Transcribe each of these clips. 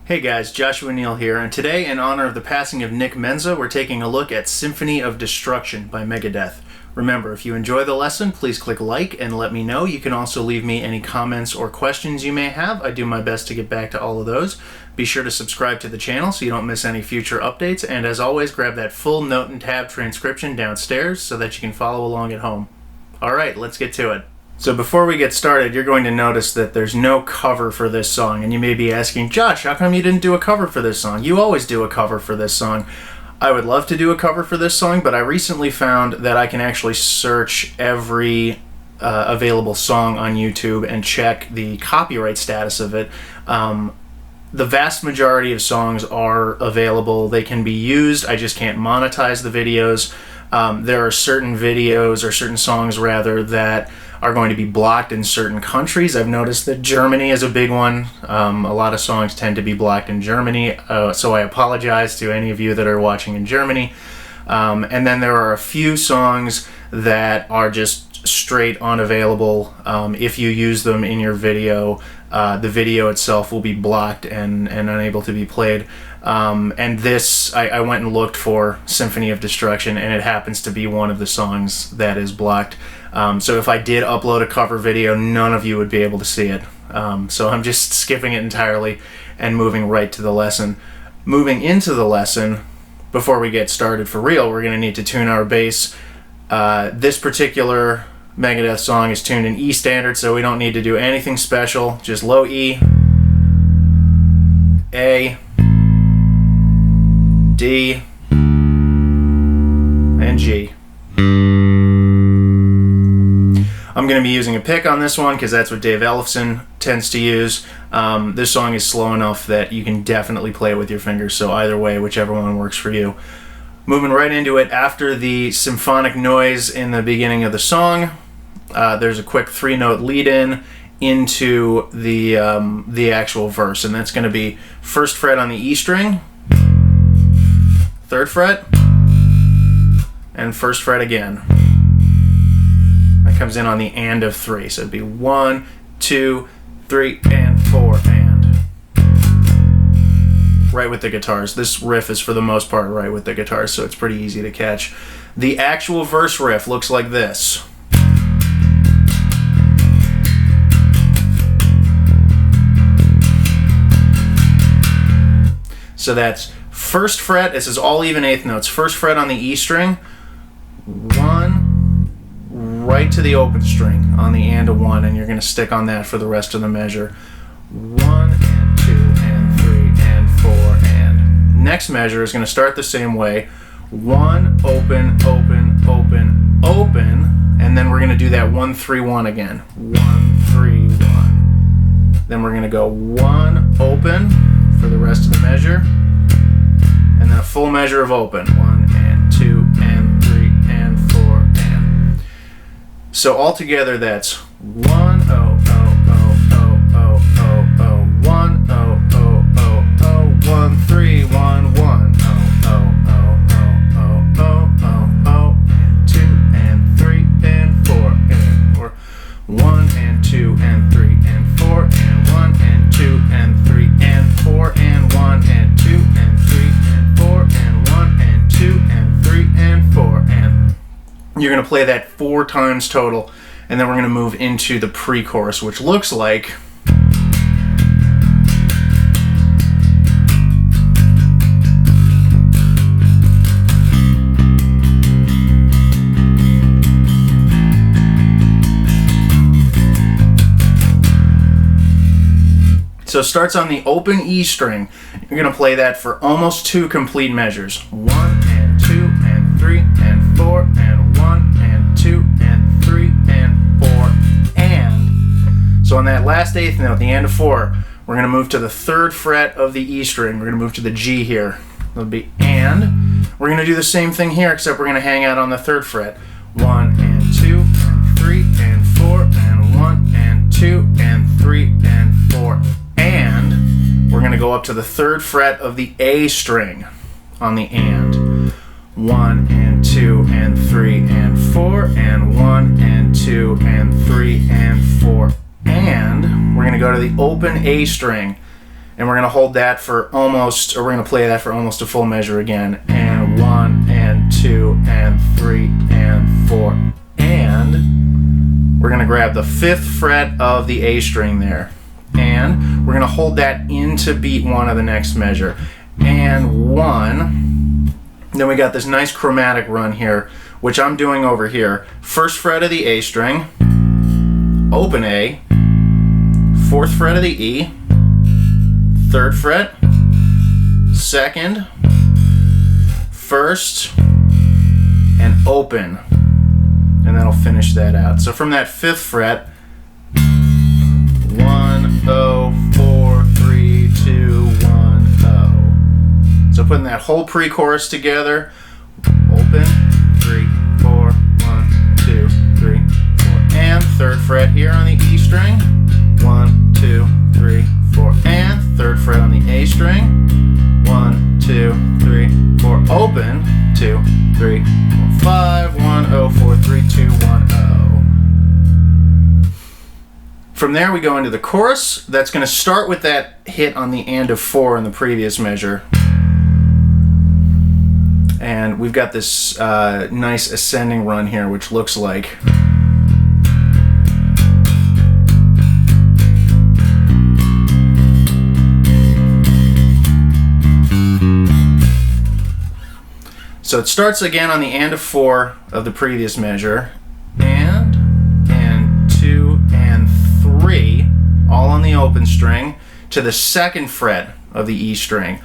Hey guys, Joshua Neal here, and today, in honor of the passing of Nick Menza, we're taking a look at Symphony of Destruction by Megadeth. Remember, if you enjoy the lesson, please click like and let me know. You can also leave me any comments or questions you may have. I do my best to get back to all of those. Be sure to subscribe to the channel so you don't miss any future updates, and as always, grab that full note and tab transcription downstairs so that you can follow along at home. Alright, let's get to it. So before we get started, you're going to notice that there's no cover for this song, and you may be asking, Josh, how come you didn't do a cover for this song? You always do a cover for this song. I would love to do a cover for this song, but I recently found that I can actually search every available song on YouTube and check the copyright status of it. The vast majority of songs are available. They can be used. I just can't monetize the videos. There are certain videos, or certain songs rather, that are going to be blocked in certain countries. I've noticed that Germany is a big one. A lot of songs tend to be blocked in Germany, so I apologize to any of you that are watching in Germany. And then there are a few songs that are just straight unavailable. If you use them in your video, the video itself will be blocked and unable to be played. And this, I went and looked for Symphony of Destruction, and it happens to be one of the songs that is blocked. So if I did upload a cover video, none of you would be able to see it. So I'm just skipping it entirely and moving right to the lesson. Moving into the lesson, before we get started for real, we're going to need to tune our bass. This particular Megadeth song is tuned in E standard, so we don't need to do anything special. Just low E, A, D, and G. I'm going to be using a pick on this one because that's what Dave Ellefson tends to use. This song is slow enough that you can definitely play it with your fingers, so either way, whichever one works for you. Moving right into it, after the symphonic noise in the beginning of the song, there's a quick 3-note lead-in into the actual verse, and that's going to be 1st fret on the E string, 3rd fret, and 1st fret again. That comes in on the and of 3, so it'd be 1, 2, 3, and 4, and. Right with the guitars. This riff is for the most part right with the guitars, so it's pretty easy to catch. The actual verse riff looks like this. So that's 1st fret, this is all even 8th notes, 1st fret on the E string, 1, right to the open string on the and of 1, and you're going to stick on that for the rest of the measure. 1 and 2 and 3 and 4 and. Next measure is going to start the same way. 1, open, open, open, open, and then we're going to do that 1, 3, 1 again. 1, 3, 1. Then we're going to go 1, open for the rest of the measure, and then a full measure of open. 1 and 2 and 3 and 4 and. So altogether that's 1, oh, oh, oh, oh, oh, oh, oh, 1, oh, oh, oh, oh, 1, 3, 1, 1, oh, oh, oh, oh, oh, oh, oh, oh, and 2 and 3 and 4 and 4. 1 and 2 and 3 and 4 and 1 and 2 and 3 and 4 and 1 and 2 and 3 and 4 and 1 and 2 and 3 and 4 and. You're going to play that 4 times total, and then we're going to move into the pre-chorus, which looks like. So it starts on the open E string. You're going to play that for almost 2 complete measures. 1 and 2 and 3 and 4 and 1 and 2 and 3 and 4 and. So on that last 8th note, the and of 4, we're going to move to the 3rd fret of the E string. We're going to move to the G here. It'll be and. We're going to do the same thing here, except we're going to hang out on the 3rd fret. 1 and 2 and 3 and 4 and 1 and 2 and 3 and 4 and. We're going to go up to the 3rd fret of the A string on the and. 1 and 2 and 3 and 4 and 1 and 2 and 3 and 4 and. We're going to go to the open A string and we're going to hold that for almost, or we're going to play that for almost a full measure again. And 1 and 2 and 3 and 4, and we're going to grab the 5th fret of the A string there, and we're going to hold that into beat 1 of the next measure. And 1, then we got this nice chromatic run here, which I'm doing over here. 1st fret of the A string, open A, 4th fret of the E, 3rd fret, 2nd, 1st, and open. And that'll finish that out. So from that 5th fret, 1, 0, 4, 3, 2, 1, 0. So putting that whole pre-chorus together, open, 3, 4, 1, 2, 3, 4, and 3rd fret here on the E string, 1, 2, 3, 4, and 3rd fret on the A string, 1, 2, 3, 4, open, 2, 3, 4, 5, 1, 0, 4, 3, 2, 1, 0. From there we go into the chorus. That's going to start with that hit on the and of 4 in the previous measure. And we've got this nice ascending run here, which looks like. So it starts again on the and of 4 of the previous measure, and 2 and 3, all on the open string, to the 2nd fret of the E string,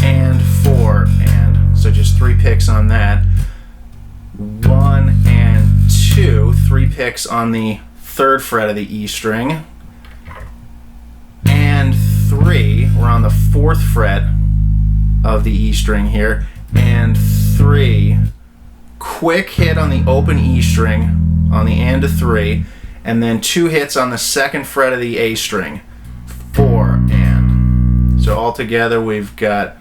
and 4, and so just 3 picks on that. 1 and 2, 3 picks on the 3rd fret of the E string, and 3, we're on the 4th fret of the E string here, and 3, quick hit on the open E string on the and of 3, and then 2 hits on the 2nd fret of the A string, 4, and. So all together we've got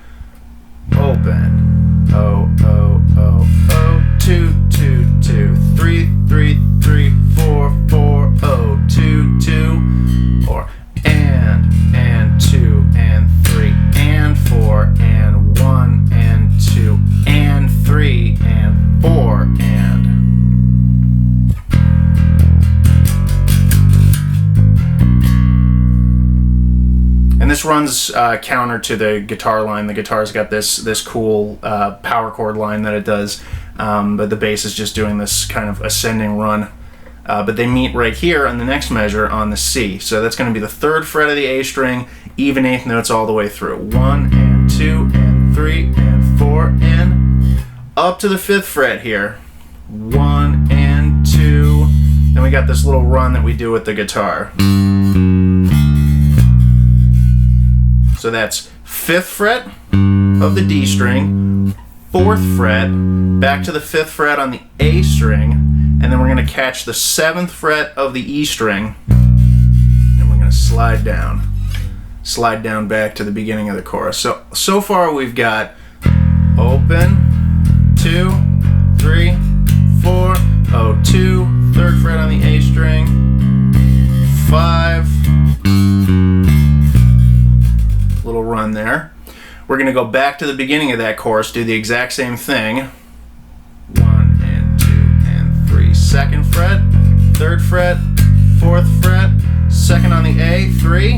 open, oh, oh, oh, oh, 2, 2, 2, 3, 3, 3, 4, 4, oh, 2, 2, or and 2 and 3 and 4 and 1 and 2 and 3 and 4 and. And this runs counter to the guitar line. The guitar's got this cool power chord line that it does, but the bass is just doing this kind of ascending run. But they meet right here on the next measure on the C. So that's going to be the 3rd fret of the A string, even 8th notes all the way through. 1 and 2 and 3 and 4 and up to the 5th fret here. 1 and 2. Then we got this little run that we do with the guitar. So that's 5th fret of the D string, 4th fret, back to the 5th fret on the A string, and then we're going to catch the 7th fret of the E string, and we're going to slide down back to the beginning of the chorus. So far we've got open, 2, 3, 4, oh, 2, 3rd fret on the A string, 5, little run there. We're going to go back to the beginning of that chorus, do the exact same thing. 1 and 2 and 3, 2nd fret, 3rd fret, 4th fret, 2nd on the A, 3,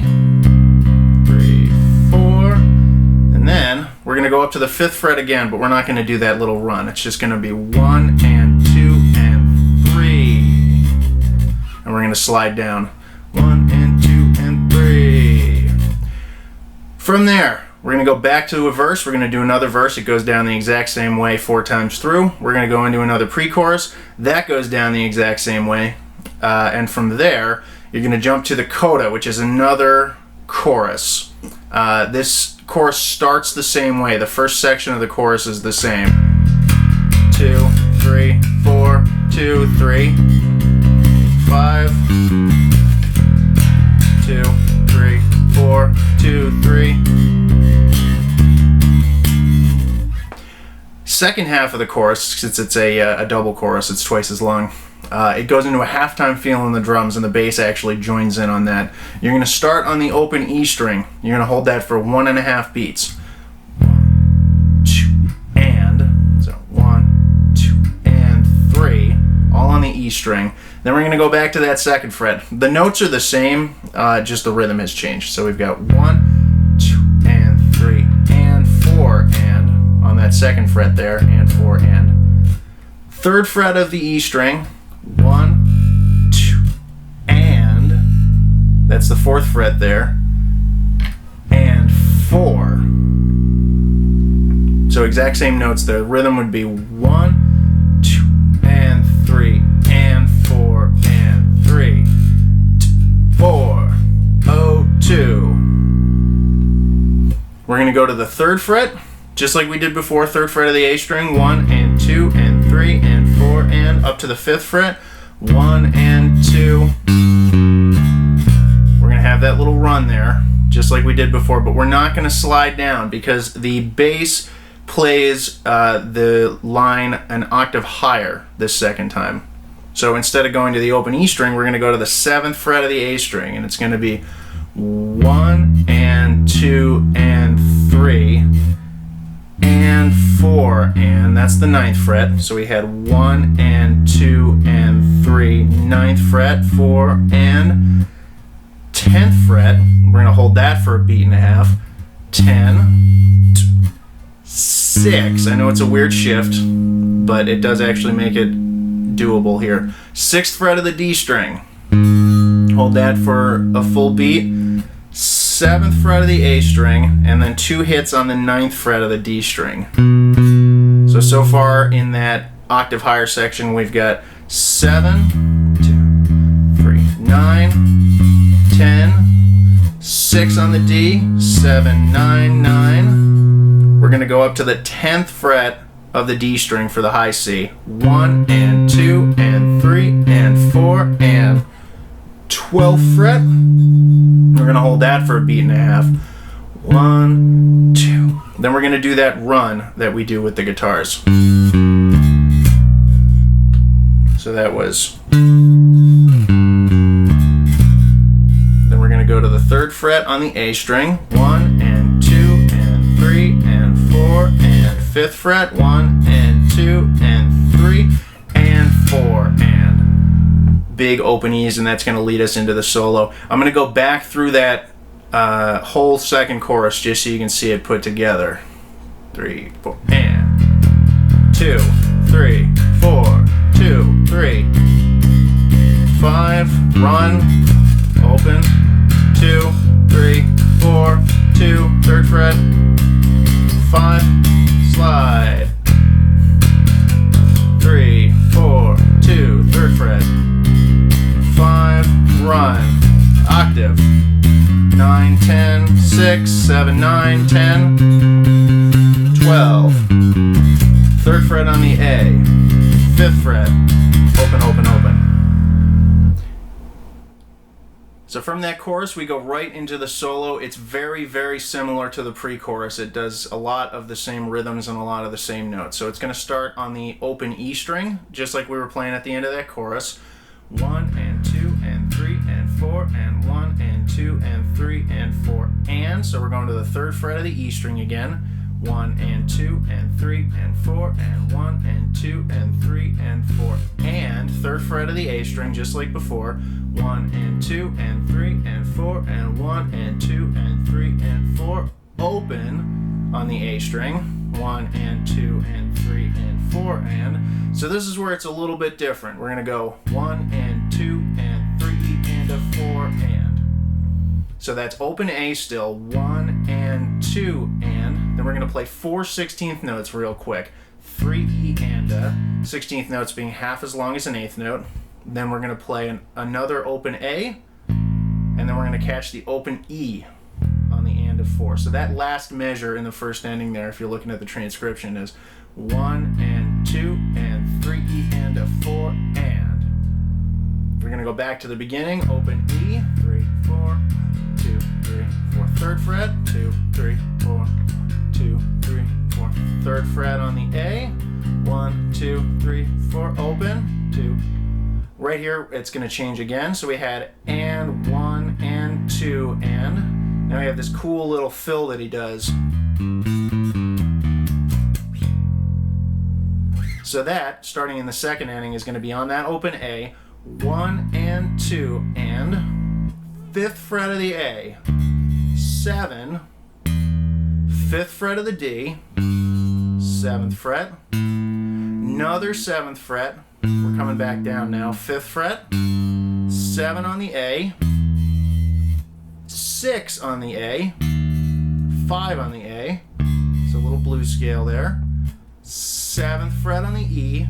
3, 4, and then we're going to go up to the 5th fret again, but we're not going to do that little run. It's just going to be 1 and 2 and 3, and we're going to slide down 1 and 2 and 3. From there, we're going to go back to a verse. We're going to do another verse. It goes down the exact same way 4 times through. We're going to go into another pre-chorus. That goes down the exact same way. And from there, you're going to jump to the coda, which is another chorus. This chorus starts the same way. The first section of the chorus is the same. 2, 3, 4, 2, 3, 5, 2, 3, 4, 2, 3. Second half of the chorus, since it's a double chorus, it's twice as long. It goes into a halftime feel in the drums, and the bass actually joins in on that. You're going to start on the open E string. You're going to hold that for 1.5 beats. 1, 2, and. So 1, 2, and 3. All on the E string. Then we're going to go back to that second fret. The notes are the same, just the rhythm has changed. So we've got 1, 2, and 3, and 4, and on that second fret there, and 4, and. Third fret of the E string, 1, 2, and. That's the fourth fret there, and 4. So exact same notes there. The rhythm would be 1, 2, and 3, and 4, and 3, 4, 0, 2. We're going to go to the third fret, just like we did before. Third fret of the A string, 1, and 2, and 3, and 4, and up to the fifth fret, 1, and 2. We're going to have that little run there, just like we did before, but we're not going to slide down because the bass plays the line an octave higher this second time. So instead of going to the open E string, we're going to go to the 7th fret of the A string, and it's going to be 1, and 2, and 3, and 4, and that's the 9th fret. So we had 1, and 2, and 3, 9th fret, 4, and 10th fret. We're going to hold that for a beat and a half. 10, 6. I know it's a weird shift, but it does actually make it doable here. 6th fret of the D string. Hold that for a full beat. 7th fret of the A string, and then 2 hits on the 9th fret of the D string. So far in that octave higher section, we've got 7, 2, 3, 9, 10, 6 on the D, 7, 9, 9. We're going to go up to the 10th fret of the D string for the high C. 1, and 2, and 3, and 4, and 12th fret. We're going to hold that for a beat and a half. 1, 2. Then we're going to do that run that we do with the guitars. So that was. Then we're going to go to the 3rd fret on the A string. 1, and 2, and 3, and 4, and 5th fret. 1, and 2, and 3, and 4, and. Big open E's, and that's going to lead us into the solo. I'm going to go back through that whole second chorus just so you can see it put together. 3, 4, and 2, 3, 4, 2, 3, 5, run, open, 2, 3, 4, 2, 3rd fret, 5, slide, 3, 4, 2, 3rd fret, 5, run, octave, 9, 10, 6, 7, 9, 10, 12, 3rd fret on the A, 5th fret, open, open, open. So from that chorus we go right into the solo. It's very, very similar to the pre-chorus. It does a lot of the same rhythms and a lot of the same notes. So it's going to start on the open E string, just like we were playing at the end of that chorus. 1, and 2, and 3, and 4, and 1, and 2, and 3, and 4, and. So we're going to the 3rd fret of the E string again. 1, and 2, and 3, and 4, and 1, and 2, and 3, and 4, and. 3rd fret of the A string, just like before. 1, and 2, and 3, and 4, and 1, and 2, and 3, and 4, open on the A string. 1, and 2, and 3, and 4, and. So this is where it's a little bit different. We're going to go 1, and 2, and 3, and a 4, and. So that's open A still, 1, and 2, and. Then we're going to play 4 16th notes real quick. 3 E and a. 16th notes being half as long as an 8th note. Then we're going to play another open A, and then we're going to catch the open E on the and of 4. So that last measure in the first ending there, if you're looking at the transcription, is 1, and 2, and 3 E and a 4, and. We're going to go back to the beginning, open E, 3, 4, 2, 3, 4, 3rd fret, 2, 3, 4, 2, 3, 4, 3rd fret on the A, 1, 2, 3, 4, open, 2, Right here, it's going to change again. So we had and 1 and 2 and. Now we have this cool little fill that he does. So that, starting in the second ending, is going to be on that open A, 1 and 2 and, 5th fret of the A, 7, 5th fret of the D, 7th fret, another 7th fret, we're coming back down now, 5th fret, 7 on the A, 6 on the A, 5 on the A, it's a little blues scale there, 7th fret on the E,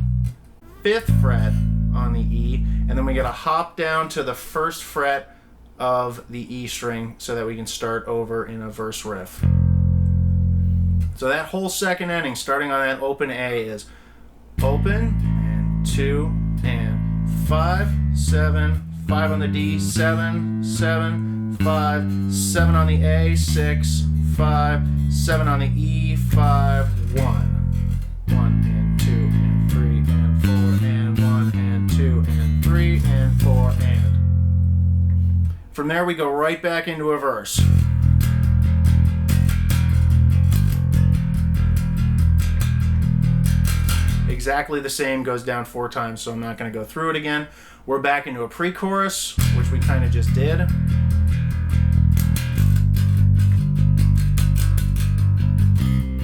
5th fret on the E, and then we gotta hop down to the 1st fret of the E string so that we can start over in a verse riff. So that whole second ending, starting on that open A, is open and 2 and 5, 7, 5 on the D, 7, 7, 5, 7 on the A, 6, 5, 7 on the E, 5, 1. 1 and 2 and 3 and 4 and 1 and 2 and 3 and 4 and. From there we go right back into a verse. Exactly the same, goes down 4 times, so I'm not going to go through it again. We're back into a pre-chorus, which we kind of just did.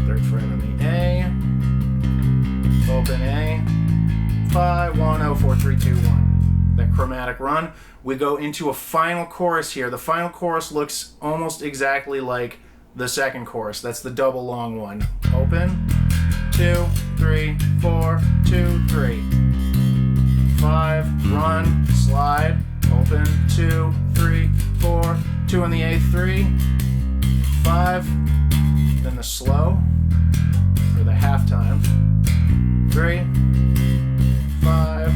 Third fret on the A, open A, 5, 1, 0, 4, 3, 2, 1. That chromatic run. We go into a final chorus here. The final chorus looks almost exactly like the second chorus. That's the double long one. Open, 2, 3, 4, 2, 3. 5, run, slide, open, 2, 3, 4, 2 on the A, 3, 5, then the slow, or the halftime, 3, 5,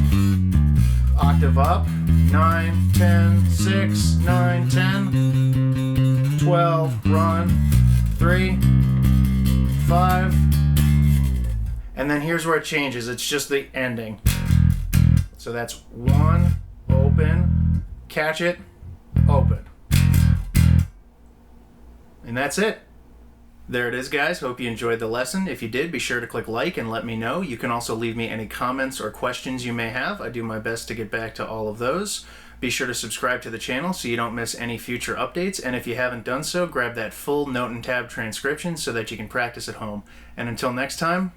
octave up, 9, 10, 6, 9, 10, 12, run, 3, 5, and then here's where it changes. It's just the ending. So that's 1, open, catch it, open. And that's it. There it is, guys. Hope you enjoyed the lesson. If you did, be sure to click like and let me know. You can also leave me any comments or questions you may have. I do my best to get back to all of those. Be sure to subscribe to the channel so you don't miss any future updates. And if you haven't done so, grab that full note and tab transcription so that you can practice at home. And until next time,